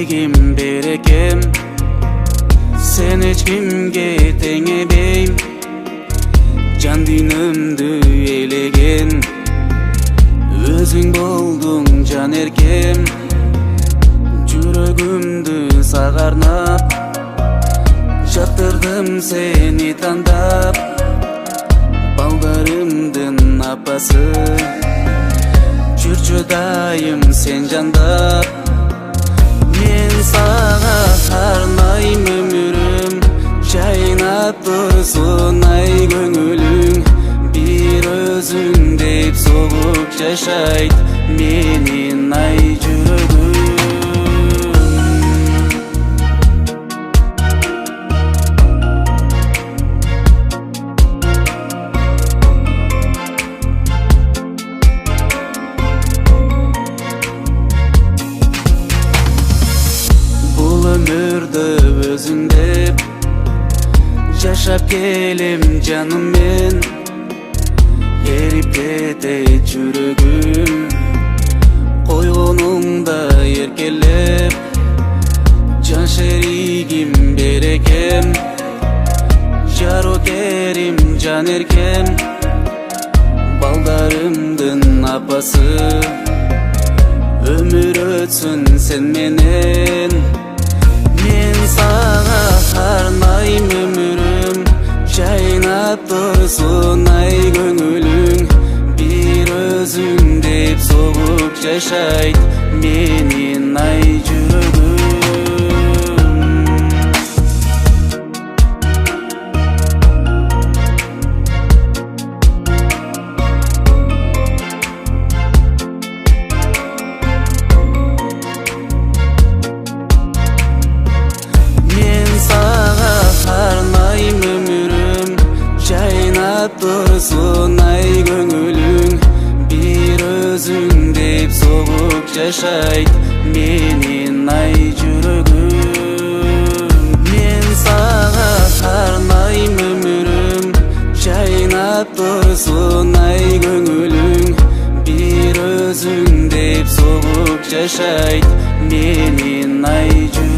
Жаншеригим берекем, сен эч кимге теңебейм. Жан дүйнөмдү элеген, өзүң болдуң жан эркем. Жүрөгүмдү сага арнап, жактырдым сени тандап. Балдарымдын апасы, жүрчү дайым сен жандап. Мен сага арнайм өмүрүм, жайнап турсун ай көңүлүң. Бир өзүң деп согуп жашайт менин ай жүрөгүм. Өмүрдө өзүң деп жашап келем жаным мен. Эрип кетет жүрөгүм, койгонуңда эркелеп. Жаншеригим берекем, жарокерим жан эркем. Балдарымдын апасы, өмүр өтсүн сен менен. Мен сага арнайм өмүрүм, жайнап турсун ай көңүлүң. Бир өзүң деп согуп жашайт менин ай жүрөгүм. Турсун ай көңүлүң, бир өзүң деп согуп жашайт менин ай жүрөгүм. Мен сага арнайм өмүрүм, жайнап турсун ай көңүлүң. Бир өзүң деп согуп жашайт менин ай жүрөгүм.